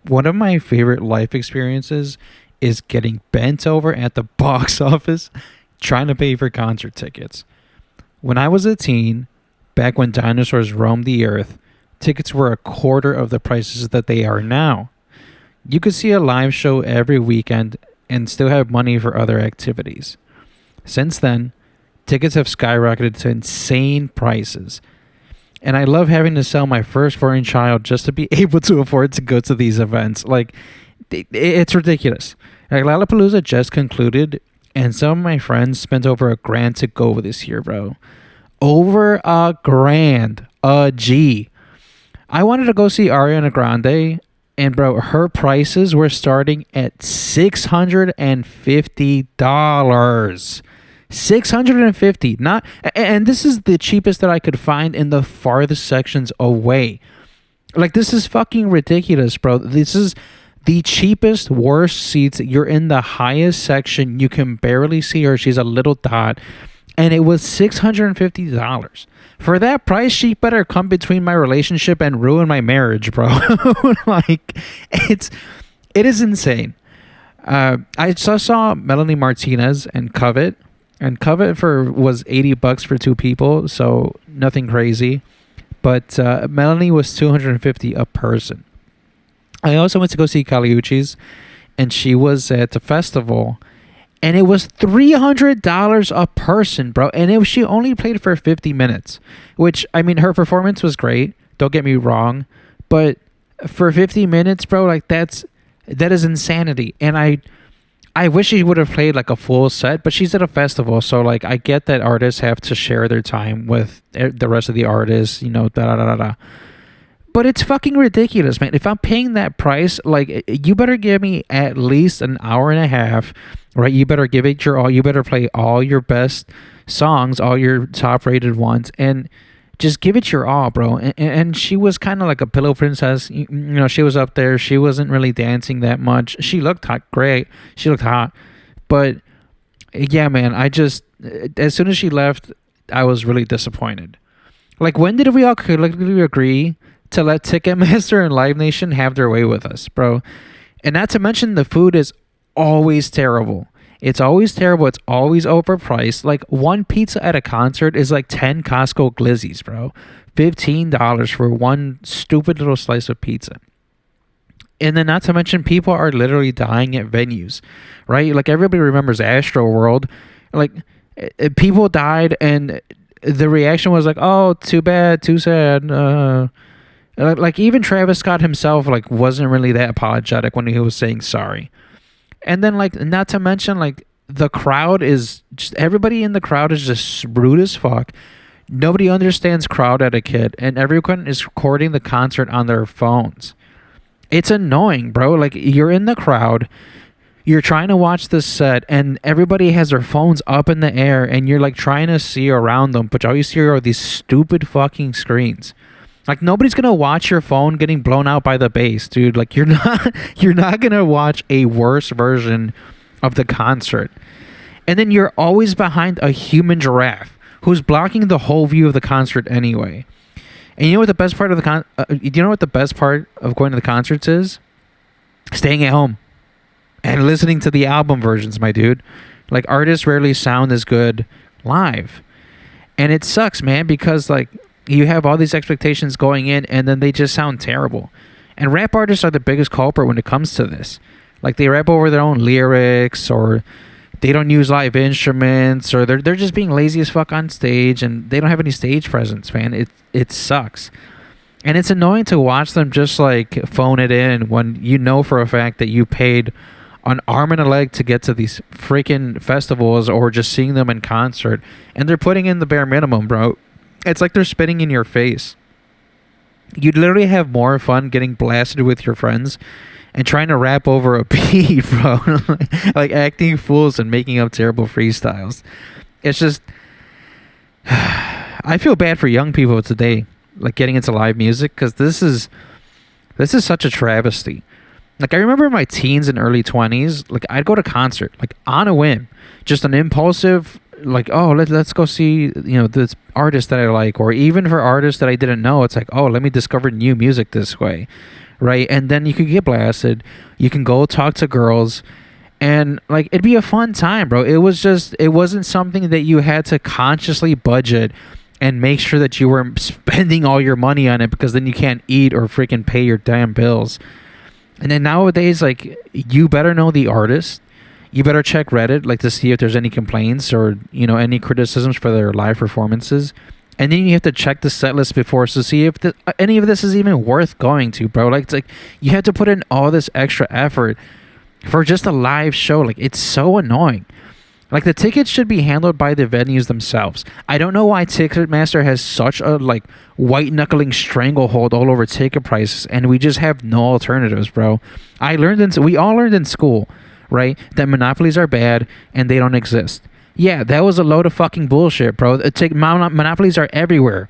One of my favorite life experiences is getting bent over at the box office trying to pay for concert tickets. When I was a teen, back when dinosaurs roamed the earth, tickets were a quarter of the prices that they are now. You could see a live show every weekend and still have money for other activities. Since then, tickets have skyrocketed to insane prices. And I love having to sell my firstborn child just to be able to afford to go to these events. Like, it's ridiculous. Like, Lollapalooza just concluded, and some of my friends spent over $1,000 to go this year, bro. Over $1,000, a G. I wanted to go see Ariana Grande, and bro, her prices were starting at $650. 650, not, and this is the cheapest that I could find in the farthest sections away. Like, this is fucking ridiculous, bro. This is the cheapest, worst seats. You're in the highest section. You can barely see her. She's a little dot. And it was $650. For that price, she better come between my relationship and ruin my marriage, bro. Like, it is insane. I saw Melanie Martinez and Covet. And Covet was $80 for two people, so nothing crazy. But Melanie was $250 a person. I also went to go see Kali Uchis, and she was at the festival, and it was $300 a person, bro. And she only played for 50 minutes, which, I mean, her performance was great. Don't get me wrong, but for 50 minutes, bro, like that is insanity. And I wish she would have played like a full set, but she's at a festival, so like I get that artists have to share their time with the rest of the artists, you know, da da da da. But it's fucking ridiculous, man. If I'm paying that price, like, you better give me at least an hour and a half, right? You better give it your all. You better play all your best songs, all your top rated ones, and just give it your all, bro. And she was kind of like a pillow princess. You know, she was up there. She wasn't really dancing that much. She looked hot, great. She looked hot. But yeah, man, as soon as she left, I was really disappointed. Like, when did we all collectively agree to let Ticketmaster and Live Nation have their way with us, bro? And not to mention, the food is always terrible. It's always terrible. It's always overpriced. Like, one pizza at a concert is like 10 Costco glizzies, bro. $15 for one stupid little slice of pizza. And then, not to mention, people are literally dying at venues, right? Like, everybody remembers Astro World. Like, people died, and the reaction was like, "Oh, too bad, too sad." Like, even Travis Scott himself, like, wasn't really that apologetic when he was saying sorry. And then, like, not to mention, like, the crowd is just, everybody in the crowd is just rude as fuck. Nobody understands crowd etiquette, and everyone is recording the concert on their phones. It's annoying, bro. Like, you're in the crowd, you're trying to watch the set, and everybody has their phones up in the air, and you're like trying to see around them, but all you see are these stupid fucking screens. Like, nobody's gonna watch your phone getting blown out by the bass, dude. Like, you're not gonna watch a worse version of the concert. And then you're always behind a human giraffe who's blocking the whole view of the concert anyway. And you know what the best part of the best part of going to the concerts is? Staying at home and listening to the album versions, my dude. Like, artists rarely sound as good live. And it sucks, man, because, like, you have all these expectations going in, and then they just sound terrible. And rap artists are the biggest culprit when it comes to this. Like, they rap over their own lyrics, or they don't use live instruments, or they're just being lazy as fuck on stage, and they don't have any stage presence, man. It sucks. And it's annoying to watch them just, like, phone it in when you know for a fact that you paid an arm and a leg to get to these freaking festivals, or just seeing them in concert, and they're putting in the bare minimum, bro. It's like they're spitting in your face. You'd literally have more fun getting blasted with your friends and trying to rap over a beat, bro. Like, acting fools and making up terrible freestyles. It's just, I feel bad for young people today, like, getting into live music, because this is such a travesty. Like, I remember in my teens and early 20s, like, I'd go to concert, like, on a whim, just an impulsive, like, oh, let's go see, you know, this artist that I like. Or even for artists that I didn't know, it's like, oh, let me discover new music this way, right? And then you could get blasted. You can go talk to girls, and like it'd be a fun time, bro. It wasn't something that you had to consciously budget and make sure that you were spending all your money on it, because then you can't eat or freaking pay your damn bills. And then nowadays, like, you better know the artist. You better check Reddit, like, to see if there's any complaints or, any criticisms for their live performances. And then you have to check the set list before to see if any of this is even worth going to, bro. Like, it's like you have to put in all this extra effort for just a live show. Like, it's so annoying. Like, the tickets should be handled by the venues themselves. I don't know why Ticketmaster has such a, like, white-knuckling stranglehold all over ticket prices, and we just have no alternatives, bro. We all learned in school, right, that monopolies are bad and they don't exist. Yeah, that was a load of fucking bullshit, bro. Monopolies are everywhere.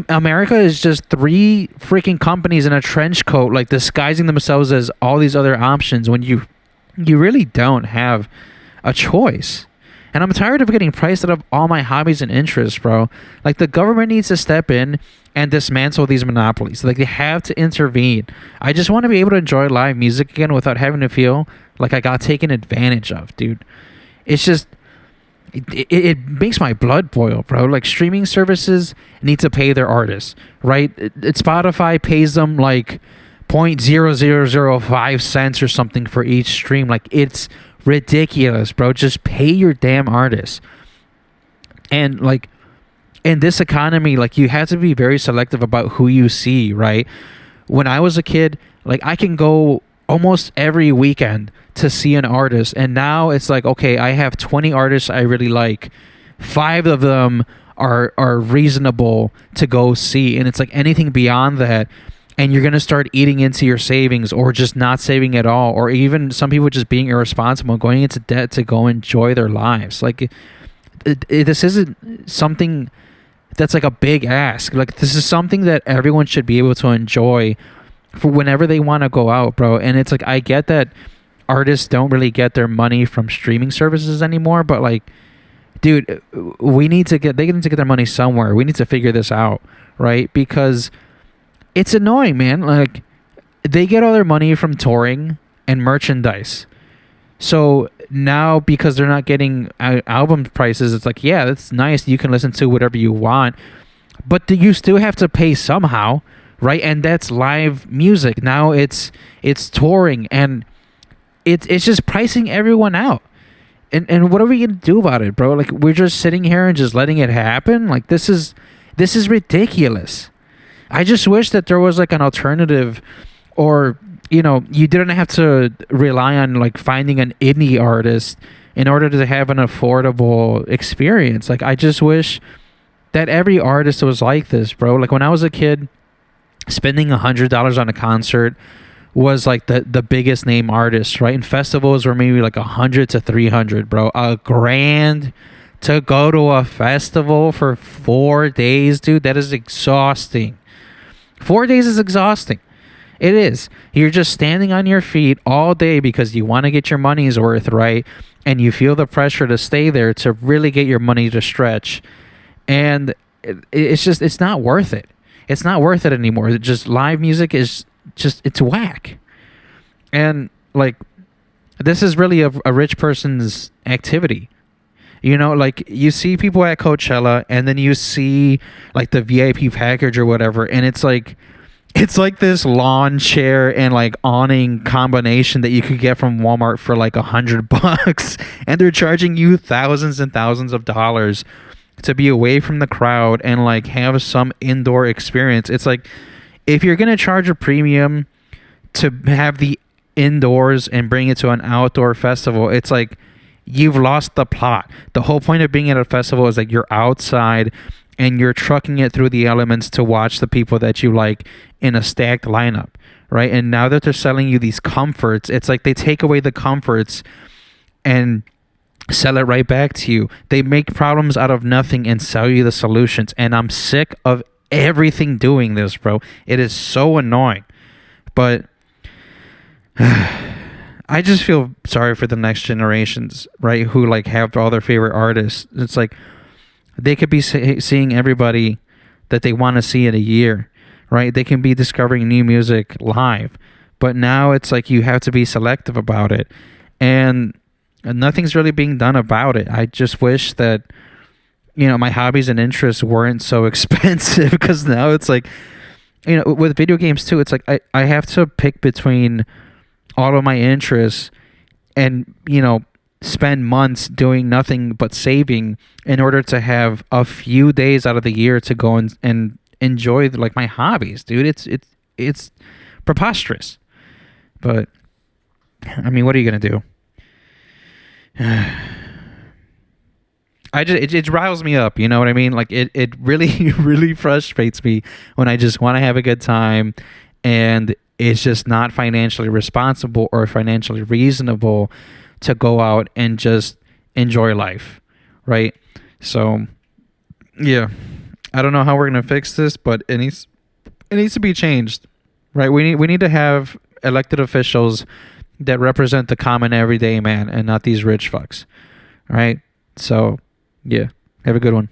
America is just three freaking companies in a trench coat, like, disguising themselves as all these other options when you really don't have a choice. And I'm tired of getting priced out of all my hobbies and interests, bro. Like, the government needs to step in and dismantle these monopolies. Like, they have to intervene. I just want to be able to enjoy live music again without having to feel like I got taken advantage of, dude. It's just, it makes my blood boil, bro. Like, streaming services need to pay their artists, right? Spotify pays them like 0.0005 cents or something for each stream. Like, it's ridiculous, bro. Just pay your damn artists. And like, in this economy, like, you have to be very selective about who you see, right? When I was a kid, like, I can go almost every weekend to see an artist, and now it's like, okay, I have 20 artists I really like. 5 of them are reasonable to go see, and it's like anything beyond that, and you're going to start eating into your savings, or just not saving at all, or even some people just being irresponsible, going into debt to go enjoy their lives. Like, this isn't something that's like a big ask. Like, this is something that everyone should be able to enjoy for whenever they want to go out, bro. And it's like, I get that artists don't really get their money from streaming services anymore, but like, dude, they need to get their money somewhere. We need to figure this out, right? Because it's annoying, man. Like, they get all their money from touring and merchandise. So now, because they're not getting album prices, it's like, yeah, that's nice. You can listen to whatever you want, but you still have to pay somehow, right? And that's live music. Now it's touring, and it's just pricing everyone out. And what are we gonna do about it, bro? Like, we're just sitting here and just letting it happen. Like, this is ridiculous. I just wish that there was like an alternative, or you didn't have to rely on like finding an indie artist in order to have an affordable experience. Like, I just wish that every artist was like this, bro. Like, when I was a kid, spending $100 on a concert was like the biggest name artist, right? And festivals were maybe like 100 to 300, bro. $1,000 to go to a festival for 4 days, dude. That is exhausting. 4 days is exhausting. It is. You're just standing on your feet all day because you want to get your money's worth, right? And you feel the pressure to stay there to really get your money to stretch. And it's not worth it. It's not worth it anymore. Just live music is just, it's whack. And like, this is really a rich person's activity. Like, you see people at Coachella, and then you see like the VIP package or whatever, and it's like this lawn chair and like awning combination that you could get from Walmart for like $100, and they're charging you thousands and thousands of dollars to be away from the crowd and like have some indoor experience. It's like, if you're gonna charge a premium to have the indoors and bring it to an outdoor festival, it's like, you've lost the plot. The whole point of being at a festival is like, you're outside and you're trucking it through the elements to watch the people that you like in a stacked lineup, right? And now that they're selling you these comforts, it's like they take away the comforts and sell it right back to you. They make problems out of nothing and sell you the solutions. And I'm sick of everything doing this, bro. It is so annoying. But I just feel sorry for the next generations, right? Who like have all their favorite artists. It's like, they could be seeing everybody that they want to see in a year, right? They can be discovering new music live. But now it's like you have to be selective about it. And nothing's really being done about it. I just wish that, my hobbies and interests weren't so expensive, because now it's like, with video games too, it's like I have to pick between all of my interests and, spend months doing nothing but saving in order to have a few days out of the year to go and enjoy like my hobbies, dude. It's preposterous. But I mean, what are you gonna do? It riles me up, you know what I mean? Like it really really frustrates me when I just want to have a good time, and it's just not financially responsible or financially reasonable to go out and just enjoy life, right? So yeah, I don't know how we're gonna fix this, but it needs to be changed, right? We need to have elected officials that represent the common everyday man and not these rich fucks, right? So yeah, have a good one.